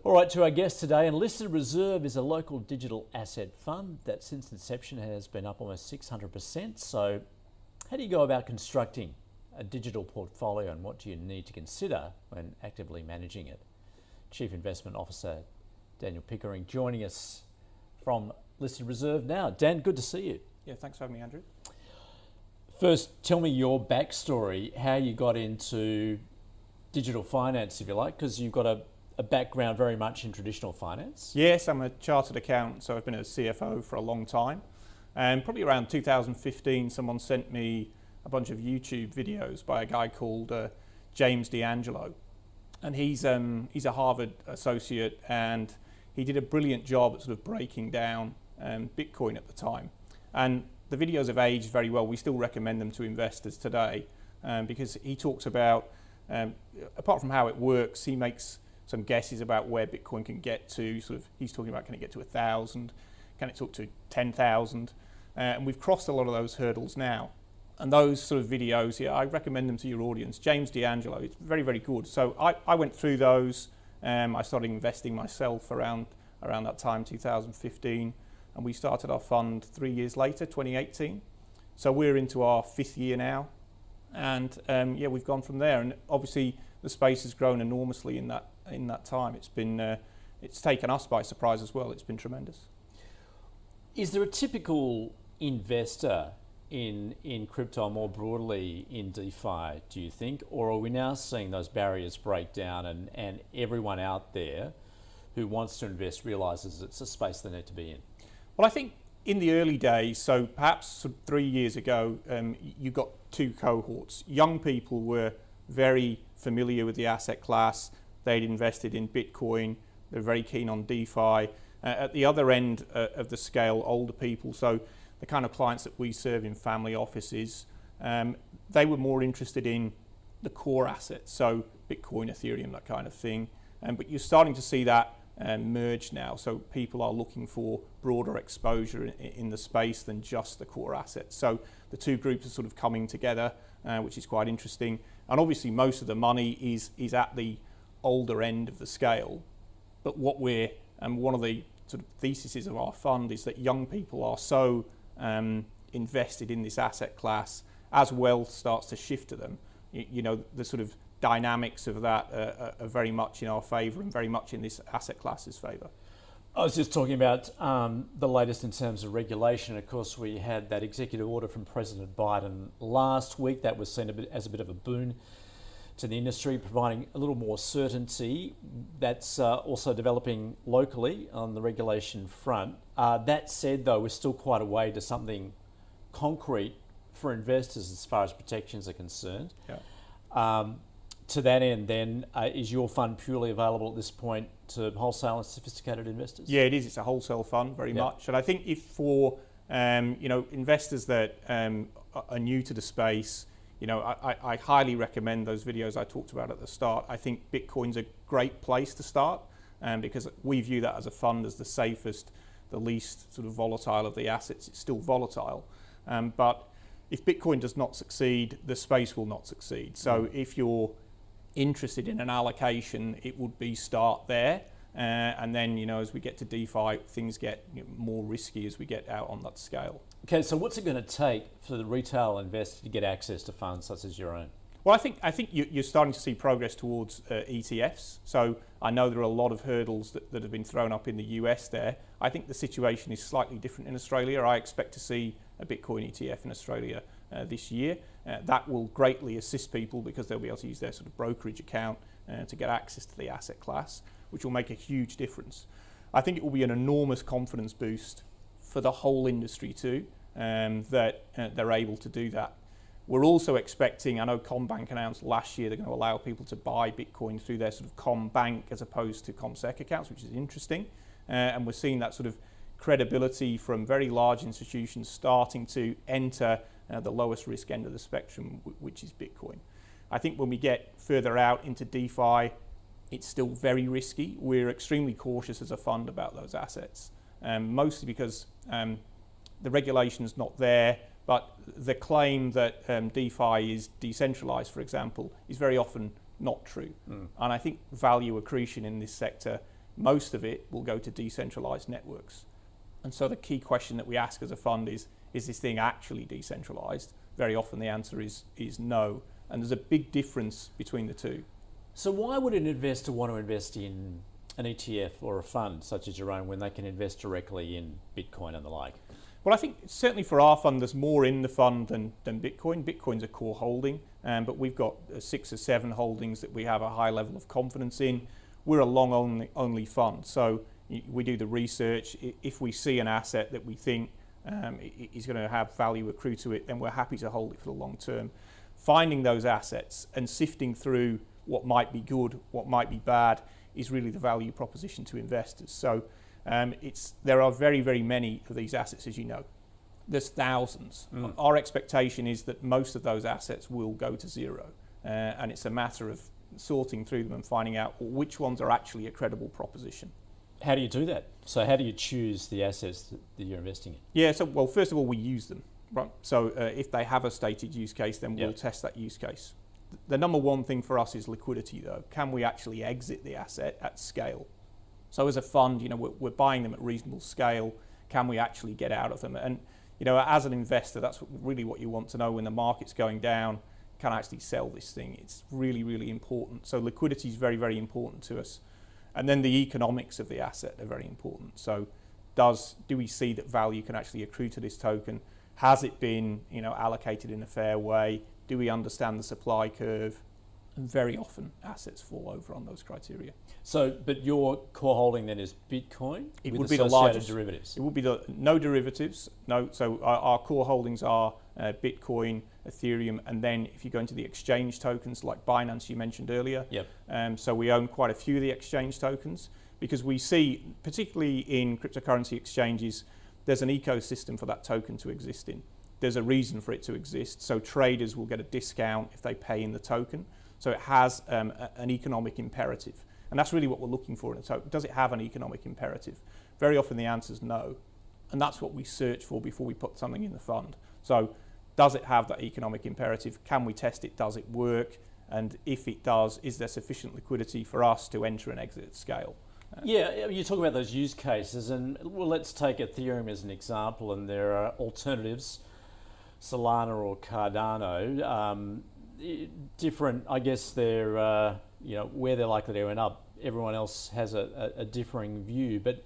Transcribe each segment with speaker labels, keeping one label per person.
Speaker 1: All right, to our guest today, Enlisted Reserve is a local digital asset fund that since inception has been up almost 600%. So how do you go about constructing a digital portfolio and what do you need to consider when actively managing it? Chief Investment Officer Daniel Pickering joining us from Listed Reserve now. Dan, good to see you.
Speaker 2: Yeah, thanks for having me, Andrew.
Speaker 1: First, tell me your backstory, how you got into digital finance, if you like, because you've got a background very much in traditional finance.
Speaker 2: Yes, I'm a chartered accountant, so I've been a CFO for a long time. And probably around 2015, someone sent me a bunch of YouTube videos by a guy called James D'Angelo. And he's a Harvard associate, and he did a brilliant job at sort of breaking down Bitcoin at the time. And the videos have aged very well. We still recommend them to investors today because he talks about, apart from how it works, he makes some guesses about where Bitcoin can get to. Sort of, he's talking about, can it get to 1,000? Can it talk to 10,000? And we've crossed a lot of those hurdles now. And those sort of videos, yeah, I recommend them to your audience. James D'Angelo, it's very, very good. So I went through those. I started investing myself around that time, 2015. And we started our fund 3 years later, 2018. So we're into our 5th year now. And yeah, we've gone from there. And obviously the space has grown enormously in that time. It's taken us by surprise as well. It's been tremendous.
Speaker 1: Is there a typical investor in crypto more broadly in DeFi, do you think? Or are we now seeing those barriers break down and everyone out there who wants to invest realizes it's a space they need to be in?
Speaker 2: Well, I think in the early days, so perhaps 3 years ago, you got two cohorts. Young people were very familiar with the asset class. They'd invested in Bitcoin. They're very keen on DeFi. At the other end of the scale, older people, so the kind of clients that we serve in family offices, they were more interested in the core assets, so Bitcoin, Ethereum, that kind of thing. But you're starting to see that merge now, so people are looking for broader exposure in the space than just the core assets. So the two groups are sort of coming together, which is quite interesting. And obviously most of the money is at the older end of the scale. But what one of the sort of theses of our fund is that young people are so invested in this asset class as wealth starts to shift to them. You know, the sort of dynamics of that are very much in our favour and very much in this asset class's favour.
Speaker 1: I was just talking about the latest in terms of regulation. Of course, we had that executive order from President Biden last week that was seen as a bit of a boon to the industry, providing a little more certainty. That's also developing locally on the regulation front. That said, though, we're still quite a way to something concrete for investors as far as protections are concerned.
Speaker 2: Yeah.
Speaker 1: To that end, then, is your fund purely available at this point to wholesale and sophisticated investors?
Speaker 2: Yeah, it is. It's a wholesale fund, very much. And I think if for investors that are new to the space, I highly recommend those videos I talked about at the start. I think Bitcoin's a great place to start because we view that as a fund as the safest, the least sort of volatile of the assets. It's still volatile, but if Bitcoin does not succeed, the space will not succeed. So if you're interested in an allocation, it would be start there. And then, as we get to DeFi, things get more risky as we get out on that scale.
Speaker 1: Okay, so what's it going to take for the retail investor to get access to funds such as your own?
Speaker 2: Well, I think you're starting to see progress towards ETFs. So I know there are a lot of hurdles that have been thrown up in the US there. I think the situation is slightly different in Australia. I expect to see a Bitcoin ETF in Australia this year. That will greatly assist people because they'll be able to use their sort of brokerage account to get access to the asset class, which will make a huge difference. I think it will be an enormous confidence boost for the whole industry too, that they're able to do that. We're also expecting, I know CommBank announced last year they're going to allow people to buy Bitcoin through their sort of CommBank as opposed to CommSec accounts, which is interesting. And we're seeing that sort of credibility from very large institutions starting to enter the lowest risk end of the spectrum, which is Bitcoin. I think when we get further out into DeFi, it's still very risky. We're extremely cautious as a fund about those assets, mostly because the regulation's not there, but the claim that DeFi is decentralized, for example, is very often not true. And I think value accretion in this sector most of it will go to decentralized networks. And so the key question that we ask as a fund is this thing actually decentralized? Very often the answer is no. And there's a big difference between the two.
Speaker 1: So why would an investor want to invest in an ETF or a fund such as your own when they can invest directly in Bitcoin and the like?
Speaker 2: Well, I think certainly for our fund, there's more in the fund than Bitcoin. Bitcoin's a core holding, but we've got 6 or 7 holdings that we have a high level of confidence in. We're a long only fund, so we do the research. If we see an asset that we think is going to have value accrue to it, then we're happy to hold it for the long term. Finding those assets and sifting through what might be good, what might be bad, is really the value proposition to investors. So there are very, very many of these assets, as you know. There's thousands. Our expectation is that most of those assets will go to zero, and it's a matter of sorting through them and finding out which ones are actually a credible proposition.
Speaker 1: How do you do that? So how do you choose the assets that you're investing in?
Speaker 2: Yeah, so well, first of all, we use them, right? So if they have a stated use case, then we'll test that use case. The number one thing for us is liquidity, though. Can we actually exit the asset at scale? So as a fund, we're buying them at reasonable scale. Can we actually get out of them? And as an investor, that's really what you want to know when the market's going down. Can I actually sell this thing? It's really, really important. So liquidity is very, very important to us. And then the economics of the asset are very important. So do we see that value can actually accrue to this token? Has it been allocated in a fair way? Do we understand the supply curve? And very often assets fall over on those criteria.
Speaker 1: So, but your core holding then is Bitcoin?
Speaker 2: It
Speaker 1: with
Speaker 2: would be the largest
Speaker 1: derivatives.
Speaker 2: It would be no derivatives. No. So our core holdings are Bitcoin, Ethereum, and then if you go into the exchange tokens like Binance you mentioned earlier. So we own quite a few of the exchange tokens because we see, particularly in cryptocurrency exchanges, there's an ecosystem for that token to exist in. There's a reason for it to exist. So traders will get a discount if they pay in the token. So it has an economic imperative. And that's really what we're looking for in a token. Does it have an economic imperative? Very often the answer is no. And that's what we search for before we put something in the fund. So does it have that economic imperative? Can we test it? Does it work? And if it does, is there sufficient liquidity for us to enter and exit at scale?
Speaker 1: You talk about those use cases, and well, let's take Ethereum as an example, and there are alternatives, Solana or Cardano, different, I guess they're, where they're likely to end up. Everyone else has a differing view, but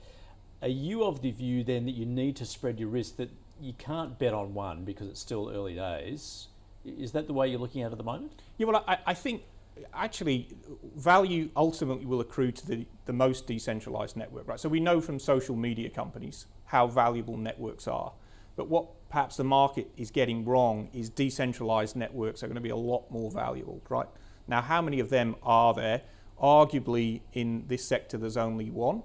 Speaker 1: are you of the view then that you need to spread your risk, that you can't bet on one because it's still early days? Is that the way you're looking at it at the moment? Yeah,
Speaker 2: well, I think actually value ultimately will accrue to the most decentralized network, right? So we know from social media companies how valuable networks are. But what perhaps the market is getting wrong is decentralized networks are going to be a lot more valuable, right? Now, how many of them are there? Arguably, in this sector, there's only one,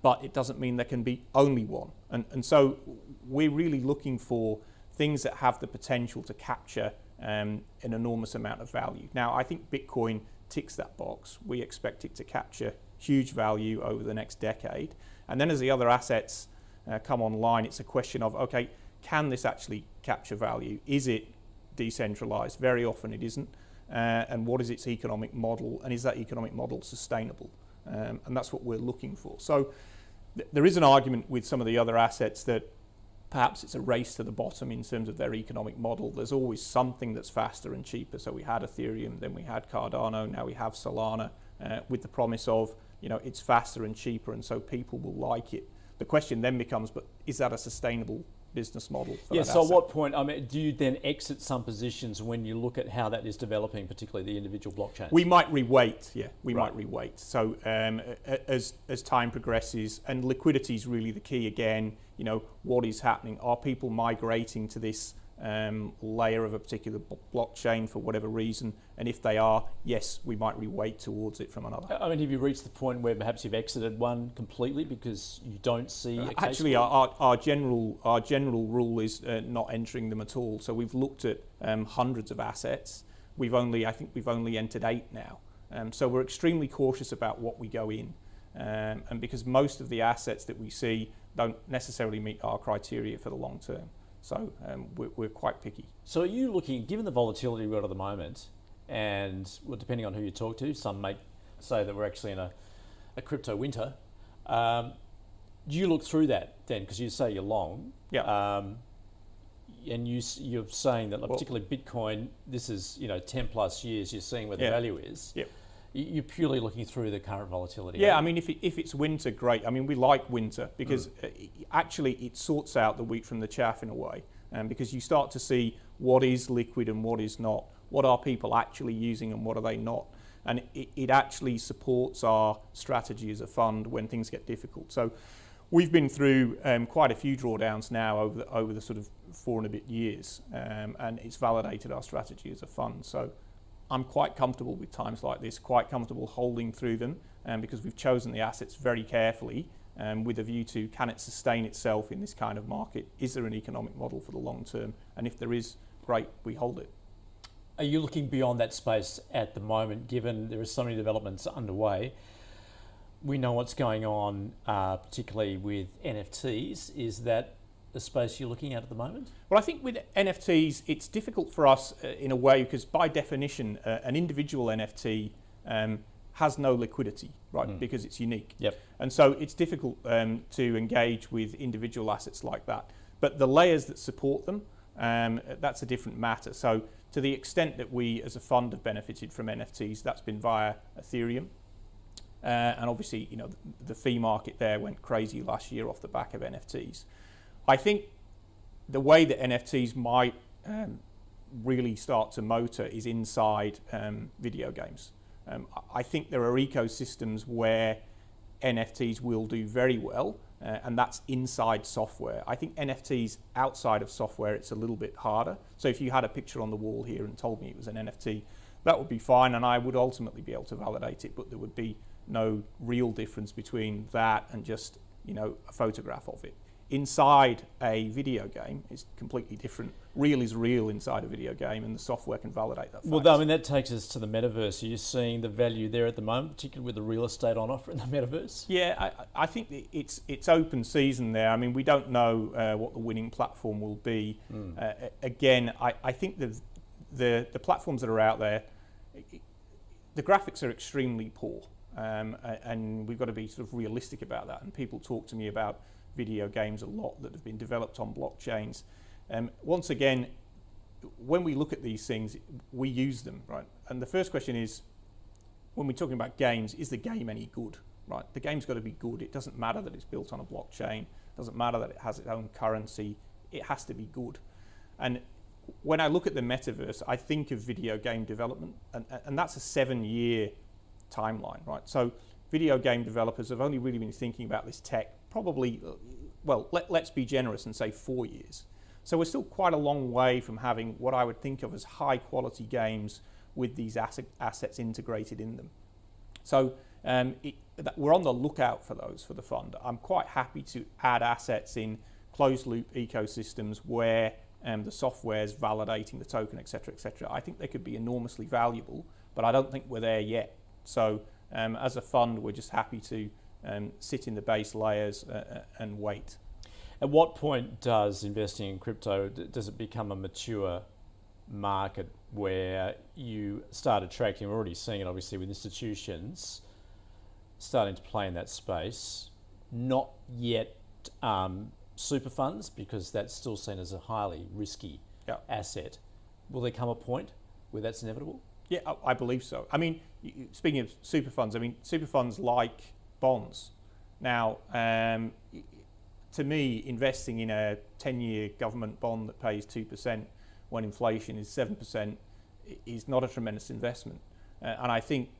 Speaker 2: but it doesn't mean there can be only one. And so we're really looking for things that have the potential to capture an enormous amount of value. Now, I think Bitcoin ticks that box. We expect it to capture huge value over the next decade. And then as the other assets come online, it's a question of, okay, can this actually capture value? Is it decentralized? Very often it isn't. And what is its economic model? And is that economic model sustainable? And that's what we're looking for. So there is an argument with some of the other assets that perhaps it's a race to the bottom in terms of their economic model. There's always something that's faster and cheaper. So we had Ethereum, then we had Cardano, now we have Solana, with the promise of, it's faster and cheaper, and so people will like it. The question then becomes, but is that a sustainable business model for that
Speaker 1: so
Speaker 2: asset?
Speaker 1: at what point, do you then exit some positions when you look at how that is developing, particularly the individual blockchains?
Speaker 2: We might reweight, might reweight. So as time progresses, and liquidity is really the key again, what is happening? Are people migrating to this layer of a particular blockchain for whatever reason? And if they are, yes, we might reweight towards it from another.
Speaker 1: Have you reached the point where perhaps you've exited one completely because you don't see a case?
Speaker 2: Actually, our general rule is not entering them at all. So we've looked at hundreds of assets. I think we've only entered 8 now. So we're extremely cautious about what we go in, and because most of the assets that we see don't necessarily meet our criteria for the long term. So we're quite picky. So
Speaker 1: are you looking, given the volatility we've got at the moment, and depending on who you talk to, some may say that we're actually in a crypto winter. Do you look through that then? Because you say you're long.
Speaker 2: Yeah.
Speaker 1: And you're saying that, particularly Bitcoin, this is 10 plus years. You're seeing where the value is.
Speaker 2: Yep.
Speaker 1: You're purely looking through the current volatility.
Speaker 2: Yeah, I mean, if it's winter, great. I mean, we like winter because actually it sorts out the wheat from the chaff in a way, because you start to see what is liquid and what is not. What are people actually using and what are they not? And it actually supports our strategy as a fund when things get difficult. So we've been through quite a few drawdowns now over the sort of 4 and a bit years, and it's validated our strategy as a fund. So I'm quite comfortable with times like this, quite comfortable holding through them, because we've chosen the assets very carefully with a view to, can it sustain itself in this kind of market? Is there an economic model for the long term? And if there is, great, we hold it.
Speaker 1: Are you looking beyond that space at the moment, given there are so many developments underway? We know what's going on, particularly with NFTs. Is that the space you're looking at the moment?
Speaker 2: Well, I think with NFTs, it's difficult for us in a way because by definition, an individual NFT has no liquidity, right? Because it's unique.
Speaker 1: Yep.
Speaker 2: And so it's difficult to engage with individual assets like that. But the layers that support them, that's a different matter. So to the extent that we as a fund have benefited from NFTs, that's been via Ethereum. And obviously, the fee market there went crazy last year off the back of NFTs. I think the way that NFTs might really start to motor is inside video games. I think there are ecosystems where NFTs will do very well, and that's inside software. I think NFTs outside of software, it's a little bit harder. So if you had a picture on the wall here and told me it was an NFT, that would be fine, and I would ultimately be able to validate it, but there would be no real difference between that and just a photograph of it. Inside a video game is completely different. Real is real inside a video game, and the software can validate that fact.
Speaker 1: Well, I mean, that takes us to the Metaverse. Are you seeing the value there at the moment, particularly with the real estate on offer in the Metaverse?
Speaker 2: Yeah, I think it's open season there. I mean, we don't know what the winning platform will be. Again, I think the platforms that are out there, the graphics are extremely poor, and we've got to be sort of realistic about that. And people talk to me about video games a lot that have been developed on blockchains. Once again, when we look at these things, we use them, right? And the first question is, when we're talking about games, is the game any good, right? The game's got to be good. It doesn't matter that it's built on a blockchain. It doesn't matter that it has its own currency. It has to be good. And when I look at the Metaverse, I think of video game development, and that's a 7-year timeline, right? So video game developers have only really been thinking about this tech probably, well, let's be generous and say 4 years. So we're still quite a long way from having what I would think of as high quality games with these assets integrated in them. So we're on the lookout for those for the fund. I'm quite happy to add assets in closed loop ecosystems where the software is validating the token, et cetera, et cetera. I think they could be enormously valuable, but I don't think we're there yet. So as a fund, we're just happy to sit in the base layers and wait.
Speaker 1: At what point does investing in crypto, does it become a mature market where you start attracting, we're already seeing it obviously with institutions starting to play in that space, not yet super funds, because that's still seen as a highly risky asset. Will there come a point where that's inevitable?
Speaker 2: Yeah, I believe so. I mean, speaking of super funds, I mean, super funds like bonds. Now, to me, investing in a 10-year government bond that pays 2% when inflation is 7% is not a tremendous investment. And I think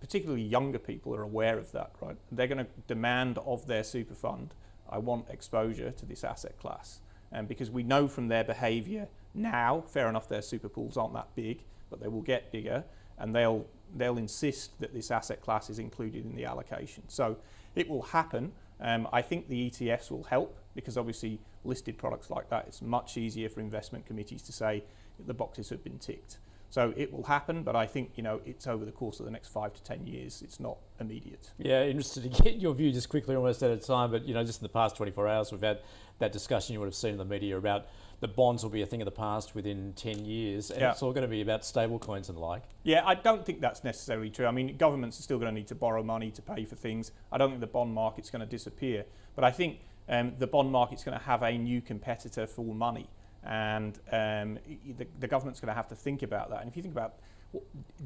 Speaker 2: particularly younger people are aware of that, right? They're going to demand of their super fund, I want exposure to this asset class. Because we know from their behaviour now, fair enough, their super pools aren't that big, but they will get bigger, and they'll insist that this asset class is included in the allocation. So it will happen. I think the ETFs will help, because obviously listed products like that, it's much easier for investment committees to say the boxes have been ticked. So it will happen, but I think, you know, it's over the course of the next 5 to 10 years. It's not immediate.
Speaker 1: Yeah, interested to get your view just quickly, almost out of time, but you know, just in the past 24 hours, we've had that discussion you would have seen in the media about the bonds will be a thing of the past within 10 years, and it's all going to be about stable coins and the like.
Speaker 2: Yeah, I don't think that's necessarily true. I mean, governments are still going to need to borrow money to pay for things. I don't think the bond market's going to disappear, but I think the bond market's going to have a new competitor for money. And the government's going to have to think about that. And if you think about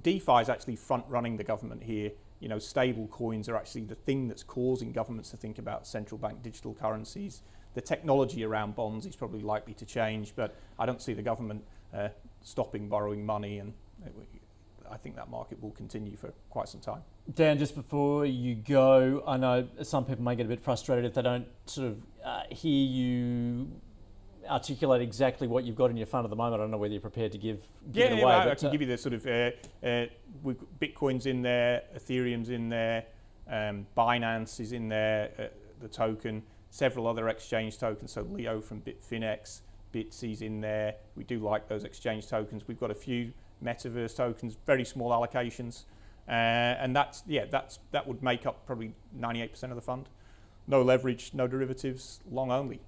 Speaker 2: DeFi is actually front running the government here. You know, stable coins are actually the thing that's causing governments to think about central bank digital currencies. The technology around bonds is probably likely to change, but I don't see the government stopping borrowing money, and I think that market will continue for quite some time.
Speaker 1: Dan, just before you go, I know some people may get a bit frustrated if they don't sort of hear you articulate exactly what you've got in your fund at the moment. I don't know whether you're prepared to give it away.
Speaker 2: I can give you the sort of Bitcoin's in there, Ethereum's in there, Binance is in there, the token, several other exchange tokens. So Leo from Bitfinex, Bitsy's in there. We do like those exchange tokens. We've got a few Metaverse tokens, very small allocations, and that would make up probably 98% of the fund. No leverage, no derivatives, long only.